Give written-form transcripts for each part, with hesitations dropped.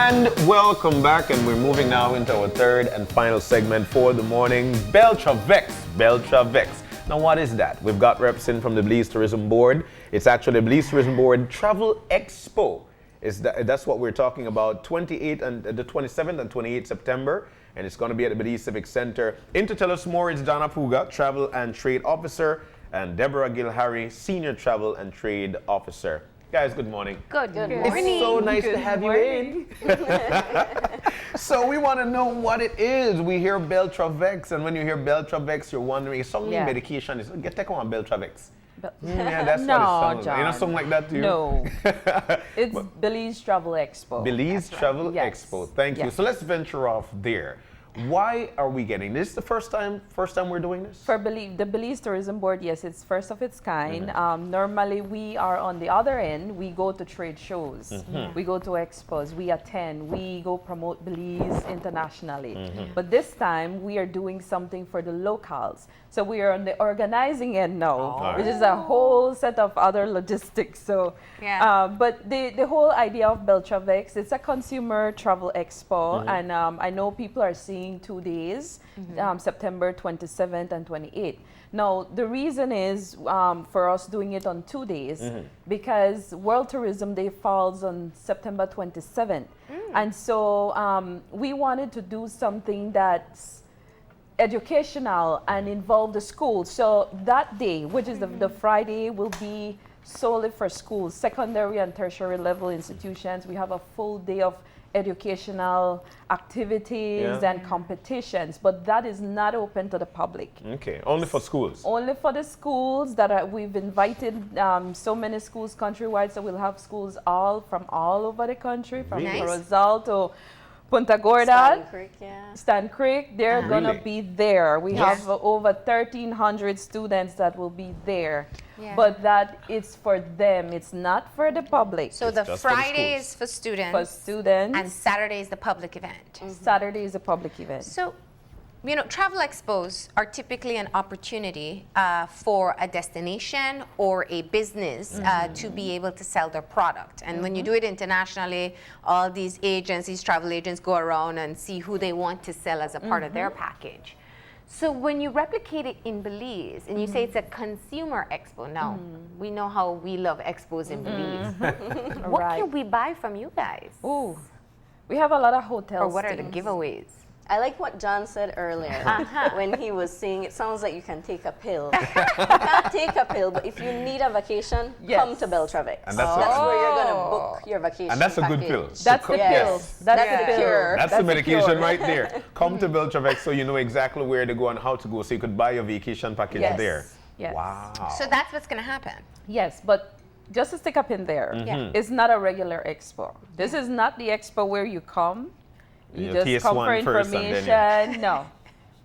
And welcome back, and we're moving now into our third and final segment for the morning, Beltravex. Beltravex. Now, what is that? We've got reps in from the Belize Tourism Board. It's actually the Belize Tourism Board Travel Expo. That's what we're talking about, 28th and the 27th and 28th September, and it's going to be at the Belize Civic Center. In to tell us more, it's Jana Puga, Travel and Trade Officer, and Deborah Gilharry, Senior Travel and Trade Officer. Guys, good morning. Good morning. It's so nice to have you in. So we want to know what it is. We hear Beltravex, and when you hear Beltravex, you're wondering, it's something medication. Take on Beltravex. Yeah, that's what it sounds like. You know, something like that too? No. It's Belize Travel Expo. Belize Travel Expo. Thank you. So let's venture off there. Why are we getting this? The first time we're doing this? For the Belize Tourism Board, yes, it's first of its kind. Normally, we are on the other end. We go to trade shows. We go to expos. We attend. We go promote Belize internationally. But this time, we are doing something for the locals. So we are on the organizing end now, which is a whole set of other logistics. So, but the whole idea of Beltravex, it's a consumer travel expo, and I know people are seeing 2 days, September 27th and 28th. Now, the reason is for us doing it on 2 days because World Tourism Day falls on September 27th. And so we wanted to do something that's educational and involve the schools. So that day, which is the Friday, will be solely for schools, secondary and tertiary level institutions. We have a full day of educational activities and competitions, but that is not open to the public. Okay, only for schools? Only for the schools that we've invited so many schools countrywide, so we'll have schools from all over the country, from Corozal to Punta Gorda, Stan Creek, they're gonna be there. We have over 1,300 students that will be there. But that it's for them, it's not for the public. So the Friday is for students. For students. And Saturday is the public event. Saturday is a public event. So, you know, travel expos are typically an opportunity for a destination or a business to be able to sell their product. And when you do it internationally, all these agents, these travel agents go around and see who they want to sell as a part of their package. So when you replicate it in Belize and you say it's a consumer expo, now we know how we love expos in Belize. What can we buy from you guys? Ooh, we have a lot of hotels. Or what are the giveaways? I like what John said earlier when he was saying it sounds like you can take a pill. You can't take a pill, but if you need a vacation, come to Beltravex. And that's where you're going to book your vacation. And that's a good pill. That's the pill. That's the cure. That's the medication right there. Come to Beltravex so you know exactly where to go and how to go, so you could buy your vacation package there. Yes. Wow. So that's what's going to happen. Yes, but just to stick up in there, it's not a regular expo. This is not the expo where you come. You just come for information. No.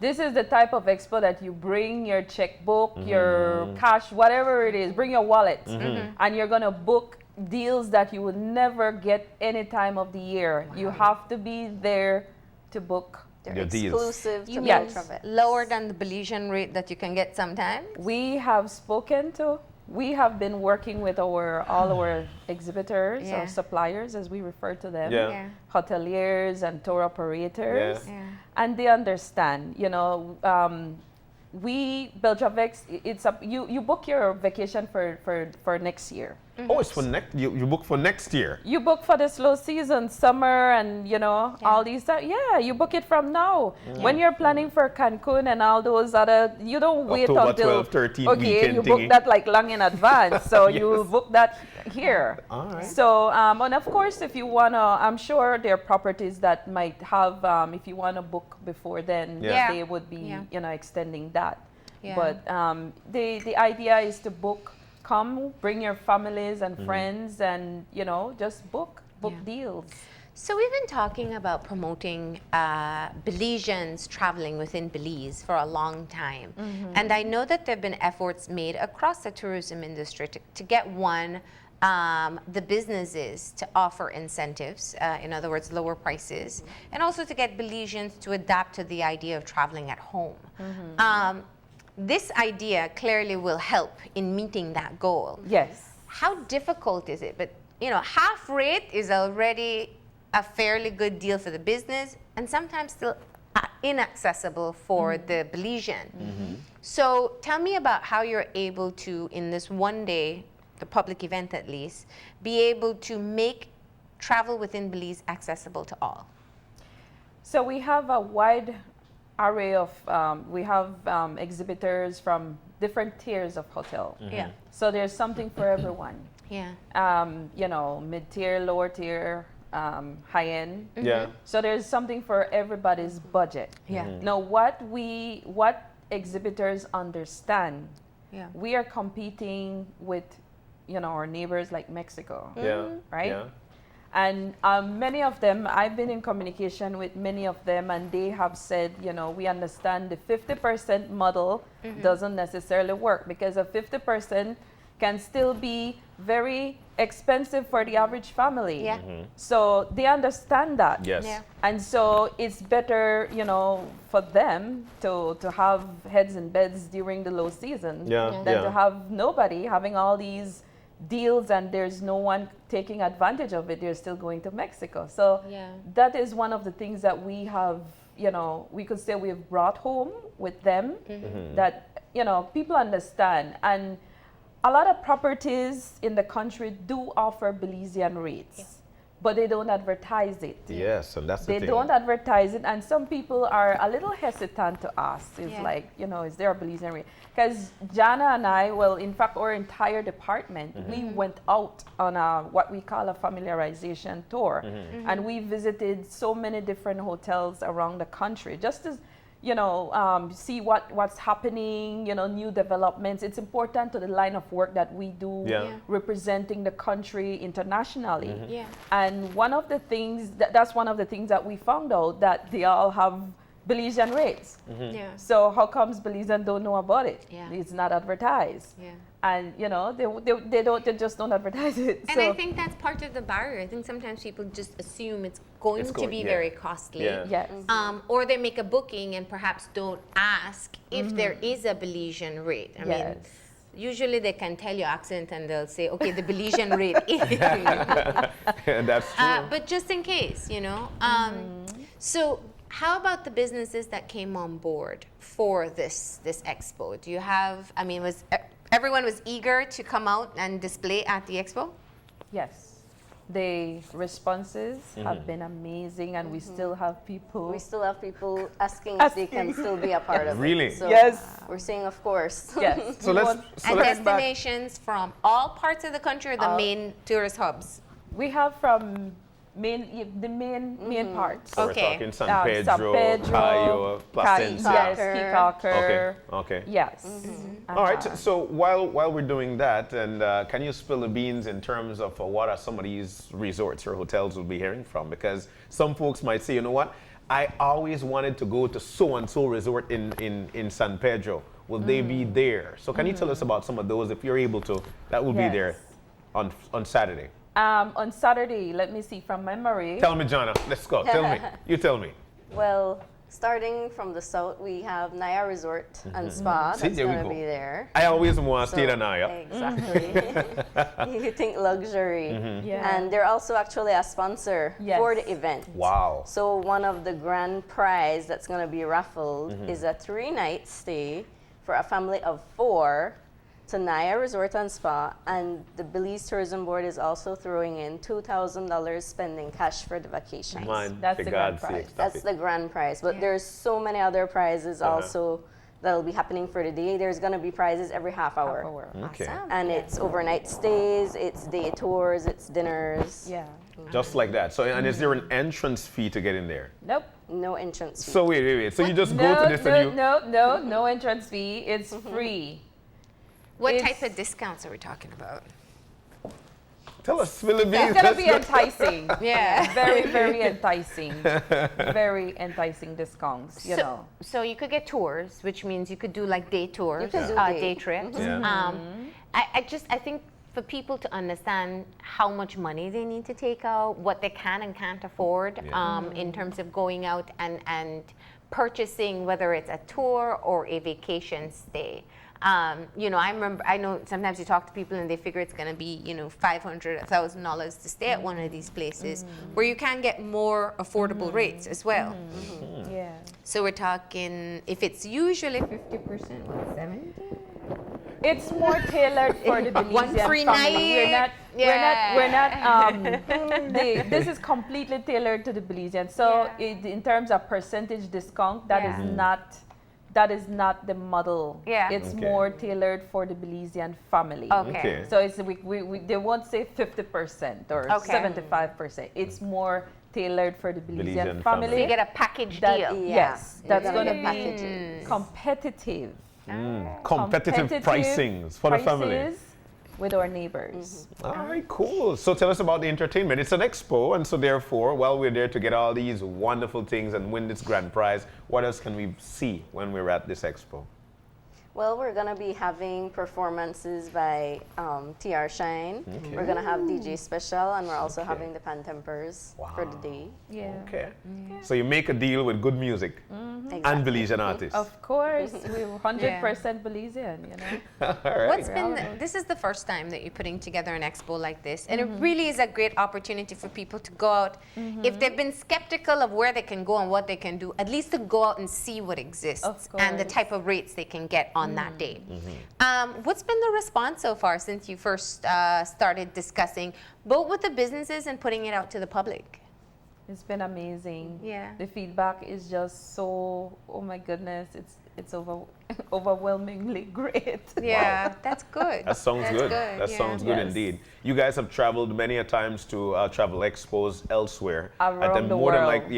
This is the type of expo that you bring your checkbook, your cash, whatever it is, bring your wallet, and you're going to book deals that you would never get any time of the year. You have to be there to book. They're exclusive to Beltravex. Lower than the Belizean rate that you can get sometimes? We have spoken to. We have been working with all our exhibitors or suppliers, as we refer to them, hoteliers and tour operators, and they understand. You know, Beltravex, you book your vacation for next year. Oh, it's for next. You book for next year. You book for the slow season, summer, and all these. You book it from now. When you're planning for Cancun and all those other, you don't wait October until 12, 13 you book that like long in advance. So you book that here. All right. So and of course, if you wanna, I'm sure there are properties that might have. If you wanna book before then, they would be extending that. But the idea is to book. Come, bring your families and friends, and just book deals. So we've been talking about promoting Belizeans traveling within Belize for a long time, and I know that there have been efforts made across the tourism industry to get the businesses to offer incentives, in other words, lower prices, and also to get Belizeans to adapt to the idea of traveling at home. This idea clearly will help in meeting that goal. Yes. How difficult is it? But half rate is already a fairly good deal for the business and sometimes still inaccessible for the Belizean. So tell me about how you're able to, in this one day, the public event at least, be able to make travel within Belize accessible to all. So we have a wide array of, we have exhibitors from different tiers of hotel. Yeah. So there's something for everyone. Yeah. You know, mid-tier, lower tier, high-end. Yeah. So there's something for everybody's budget. Yeah. Now, what exhibitors understand, we are competing with, you know, our neighbors like Mexico. Yeah. Right? Yeah. And many of them, I've been in communication with many of them, and they have said, you know, we understand the 50% model doesn't necessarily work, because a 50% can still be very expensive for the average family. Yeah. So they understand that. Yes. Yeah. And so it's better, you know, for them to have heads in beds during the low season Yeah. than Yeah. to have nobody having all these deals and there's no one taking advantage of it. They're still going to Mexico. So that is one of the things that we have, you know, we could say we've brought home with them, that, you know, people understand. And a lot of properties in the country do offer Belizean rates, but they don't advertise it. Yes, and that's the They thing. don't advertise it, and some people are a little hesitant to ask. It's like, you know, is there a Belizean rate? Because Jana and I, well, in fact, our entire department, we went out on what we call a familiarization tour, and we visited so many different hotels around the country, just to, you know, see what's happening, you know, new developments. It's important to the line of work that we do, representing the country internationally. And one of the things, that's one of the things that we found out, that they all have Belizean rates. So how comes Belizean don't know about it? It's not advertised. And, you know, they just don't advertise it. And I think that's part of the barrier. I think sometimes people just assume it's going to be very costly. Yes. Or they make a booking and perhaps don't ask if there is a Belizean rate. I mean, usually they can tell you accent and they'll say, okay, the Belizean rate is. That's true. But just in case, you know. So how about the businesses that came on board for this expo? Do you have, I mean, everyone was eager to come out and display at the expo? Yes. The responses have been amazing, and we still have people. We still have people asking if they can still be a part of it. Really? So Yes. we're saying, of course. Yes. So let's Destinations from all parts of the country, or the main tourist hubs? We have from the main parts. So we're talking San Pedro, San Pedro, Cayo, Placentia. Yes, Peacocker. Okay. Yes. All right. So while we're doing that, and can you spill the beans in terms of what are some of these resorts or hotels we'll be hearing from? Because some folks might say, you know what, I always wanted to go to so-and-so resort in San Pedro. Will they be there? So can you tell us about some of those, if you're able to, that will be there on Saturday? On Saturday, let me see, from memory. Tell me, Jana. Let's go. Tell me. You tell me. Well, starting from the south, we have Naya Resort and Spa. See, That's there we going to go. be there. I always want to stay in Naya. Exactly. You think luxury. Yeah. And they're also actually a sponsor for the event. Wow. So one of the grand prize that's going to be raffled is a 3-night stay for a family of 4 to Naya Resort and Spa, and the Belize Tourism Board is also throwing in $2,000 spending cash for the vacation. Man, That's for the grand God's sake, prize. stop That's it. the grand prize, but there's so many other prizes also that'll be happening for the day. There's going to be prizes every half hour. Okay. And it's overnight stays, it's day tours, it's dinners. Yeah. Just like that. So, and is there an entrance fee to get in there? Nope. No entrance fee. So wait. So you just go to this and you... No entrance fee. It's free. What It's- type of discounts are we talking about? Tell us, Philippines. It's gonna be enticing. Yeah. Very enticing. Very enticing discounts. You know. So you could get tours, which means you could do like day tours, You could do day trips. Yeah. I think for people to understand how much money they need to take out, what they can and can't afford in terms of going out and purchasing, whether it's a tour or a vacation stay. You know, I know sometimes you talk to people and they figure it's going to be, you know, $500, $1,000 to stay at one of these places, where you can get more affordable rates as well. Yeah. So we're talking, if it's usually 50%, what, 70? It's more tailored for the Belizean One free family. night. We're not. This is completely tailored to the Belizean. So in terms of percentage discount, that is not the model. Yeah. It's Okay. more tailored for the Belizean family. Okay. So it's they won't say 50% or 75%. It's more tailored for the Belizean Belizean family. So you get a package That- deal. Yes, that's You're going to gonna be get packages. competitive. Competitive pricings for the family. prices with our neighbors. All right, cool. So tell us about the entertainment. It's an expo, and so therefore, while we're there to get all these wonderful things and win this grand prize, what else can we see when we're at this expo? Well, we're going to be having performances by TR Shine. We're going to have DJ Special, and we're also having the Pantempers for the day. Yeah. Okay. So you make a deal with good music and Belizean artists. Of course, we're 100% Belizean, you know. All right. This is the first time that you're putting together an expo like this, and it really is a great opportunity for people to go out. If they've been skeptical of where they can go and what they can do, at least to go out and see what exists Of and the course. type of rates they can get on that day. What's been the response so far since you first started discussing both with the businesses and putting it out to the public? It's been amazing. Yeah. The feedback is just so, oh my goodness, it's overwhelmingly great. Yeah, that's good. That sounds That's good. good, That yeah. sounds good Yes. indeed. You guys have traveled many a times to travel expos elsewhere. Around the more than world.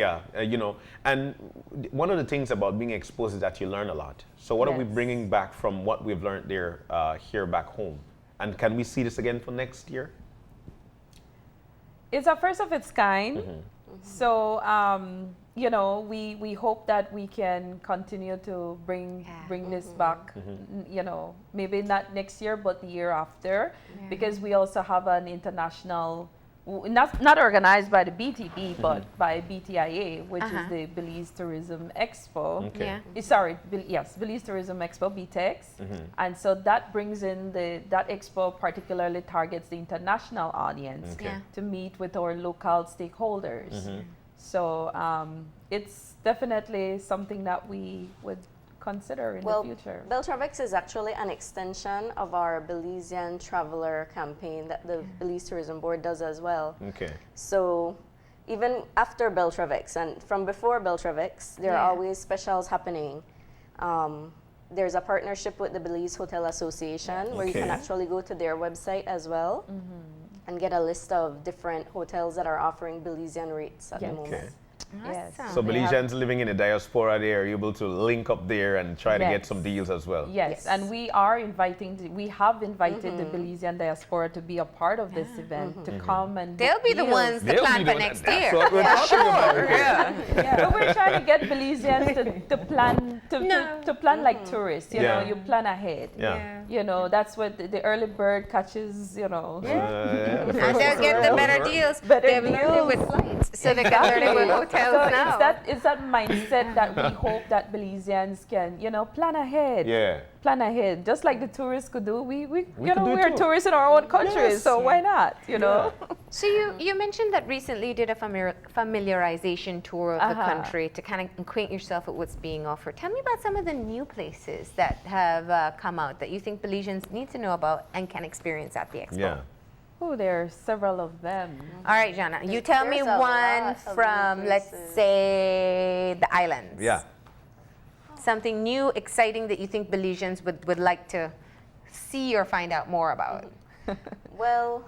you know. And one of the things about being exposed is that you learn a lot. So what are we Yes. bringing back from what we've learned there here back home? And can we see this again for next year? It's a first of its kind. So, you know, we hope that we can continue to bring this back, you know, maybe not next year, but the year after, because we also have an international, not organized by the BTB, but by BTIA, which is the Belize Tourism Expo. Okay. Yeah. Belize Tourism Expo, BTEX. And so that brings in that expo particularly targets the international audience Okay. Yeah. to meet with our local stakeholders. So it's definitely something that we would consider in the future. Beltravex is actually an extension of our Belizean Traveler campaign that the Belize Tourism Board does as well. Okay. So even after Beltravex and from before Beltravex, there are always specials happening. There's a partnership with the Belize Hotel Association where you can Okay. actually go to their website as well and get a list of different hotels that are offering Belizean rates at the Yes. moment. Okay. Yes. Awesome. So They have- Belizeans living in the diaspora, they are able to link up there and try to get Yes. some deals as well. Yes, and we have invited the Belizean diaspora to be a part of this event, to come and They'll book be the deals. ones to They'll plan be for the one- next that's year. what we're talking about. Yeah. But we're trying to get Belizeans to plan to plan like tourists. You know, Yeah. you plan ahead. Yeah. You know, that's what the early bird catches. You know. The And first they'll one. get the better deals. Better They've learned it with deals. flights, so they can learn it with hotels So now. it's that mindset that we hope that Belizeans can, you know, plan ahead. Yeah. Plan ahead, just like the tourists could do. We you could know, do it we're too. tourists in our own country, Yes. so why not? You know. So you mentioned that recently you did a familiarization tour of the country to kind of acquaint yourself with what's being offered. Tell me about some of the new places that have come out that you think Belizeans need to know about and can experience at the expo. Yeah. Oh, there are several of them. All right, Jana, you tell me There's a one lot of from, new let's places. say, the islands. Yeah. Something new, exciting that you think Belizeans would like to see or find out more about. Well,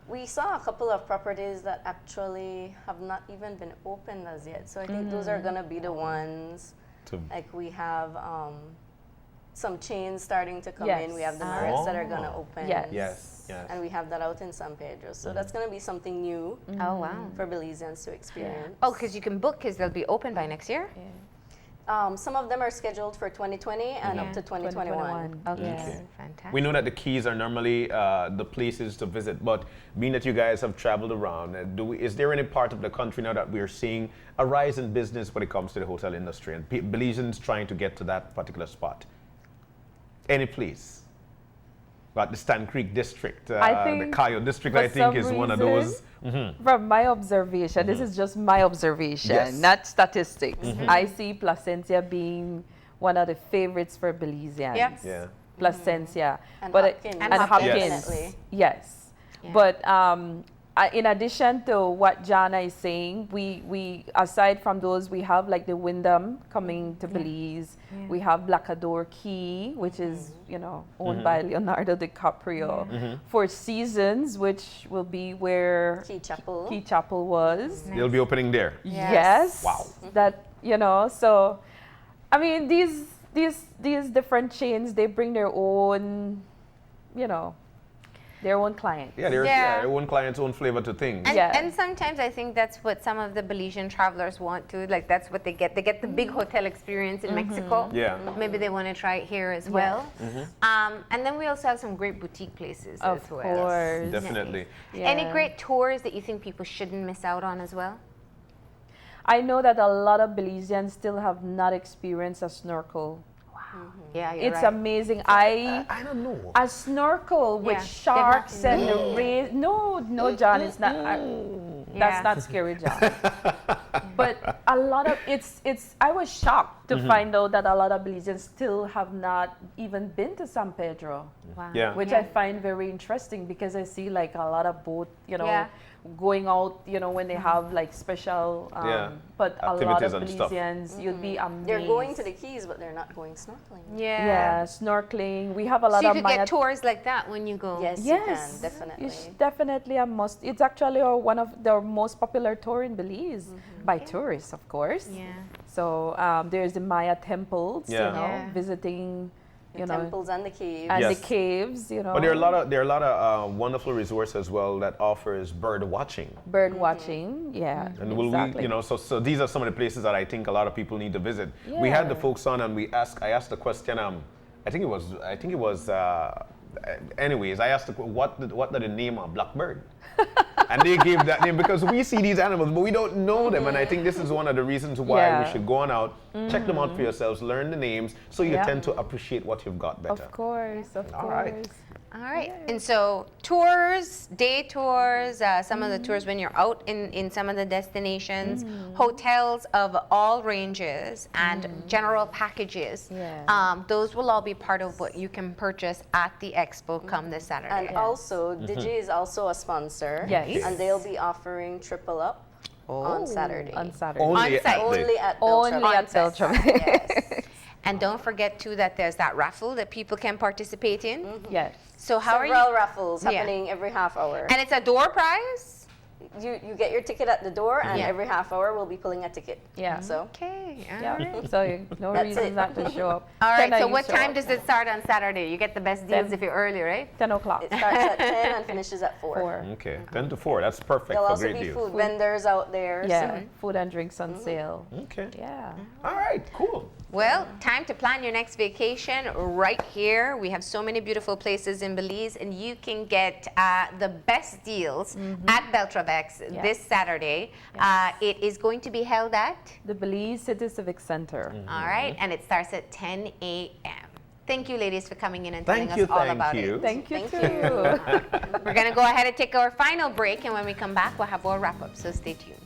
we saw a couple of properties that actually have not even been opened as yet. So I think those are going to be the ones. To- Like we have some chains starting to come Yes. in. We have the Marriotts that are going to open. Yes. Yes. Yes. And we have that out in San Pedro. So that's going to be something new Oh, wow. for Belizeans to experience. Oh, because you can book because they'll be open by next year? Some of them are scheduled for 2020 and up to 2021. Okay. Yes. Fantastic. We know that the Keys are normally the places to visit, but being that you guys have traveled around, is there any part of the country now that we're seeing a rise in business when it comes to the hotel industry and Belizeans trying to get to that particular spot? Any place? But the Stan Creek District, I think the Cayo District, for I think, is some one of reason, those. From my observation, this is just my observation, Yes. not statistics. I see Placentia being one of the favorites for Belizeans. Yes. Yeah. Placentia. And but Hopkins. and Hopkins. Hopkins. Definitely. Yes. Yeah. But in addition to what Jana is saying, we aside from those, we have like the Wyndham coming to Belize. Yeah. We have Blacador Key, which is owned by Leonardo DiCaprio. Four Seasons, which will be where Key Chapel. Key Chapel was. They'll be opening there. Yes. Wow. That so I mean these different chains, they bring their own their own clients. Yeah, there's Yeah. their own client's own flavor to things. And, Yeah. and sometimes I think that's what some of the Belizean travelers want to, like that's what they get. They get the big hotel experience in Mexico. Yeah. Maybe they want to try it here as well. And then we also have some great boutique places Of as well. course. Definitely. Any Yeah. great tours that you think people shouldn't miss out on as well? I know that a lot of Belizeans still have not experienced a snorkel. Yeah, you're It's right. amazing. I don't know. A snorkel with Yeah. sharks and the rays. No, John, it's not. Yeah. That's not scary, John. But a lot of I was shocked to find out that a lot of Belizeans still have not even been to San Pedro, Wow. Yeah. which I find very interesting because I see like a lot of boat, Yeah. going out, when they have like special, Yeah. but a lot Activities of and stuff. Belizeans, you'd be amazed. They're going to the Keys, but they're not going snorkeling. Yeah, snorkeling. We have a lot So you of could Maya get tours like that when you go. Yes, you can, Yes, definitely. it's definitely a must. It's actually one of the most popular tour in Belize by tourists, of course. Yeah. So there's the Maya temples, Yeah. Yeah. visiting, The temples and the caves. and Yes. the caves, But there are a lot of wonderful resorts as well that offers bird watching. bird watching. Yeah, And will exactly. we, so these are some of the places that I think a lot of people need to visit. We had the Yeah. folks on and I asked the question. I think it was. Anyways, I asked what are the name of blackbird, and they gave that name because we see these animals, but we don't know them. And I think this is one of the reasons why we Yeah. should go on out, check them out for yourselves, learn the names, so you Yeah. tend to appreciate what you've got better. Of course, of All course. right. All right. And so tours, day tours, some of the tours when you're out in some of the destinations, hotels of all ranges, and general packages. Yeah. Those will all be part of what you can purchase at the expo come this Saturday. And also, Digi is also a sponsor. Yes. And they'll be offering Triple Up on Saturday. On Saturday. Only On-site. at the- Only at Only Beltravex. at Beltravex. Yes. And don't forget too that there's that raffle that people can participate in. Yes. So how are Several you? raffles Yeah. happening every half hour. And it's a door prize. You get your ticket at the door, and Yeah. every half hour we'll be pulling a ticket. Yeah. So Okay. all Yeah. right. So no That's reason it. not to show up. All right. 10 So you what show time up. does it start on Saturday? You get the best deals 10. if you're early, right? 10 o'clock. it starts at 10 and finishes at 4. 4. Okay, 10 to 4. That's perfect There'll for also great be deals. food vendors out there. Yeah, So food and drinks on sale. Okay. Yeah. All right. Cool. Well, time to plan your next vacation right here. We have so many beautiful places in Belize, and you can get the best deals at Beltravex Yeah. this Saturday. It is going to be held at, The Belize City Civic Center. all right, and it starts at 10 a.m. Thank you, ladies, for coming in and telling Thank you. us all Thank about you. it. Thank you Thank too. We're going to go ahead and take our final break, and when we come back, we'll have our wrap-up, so stay tuned.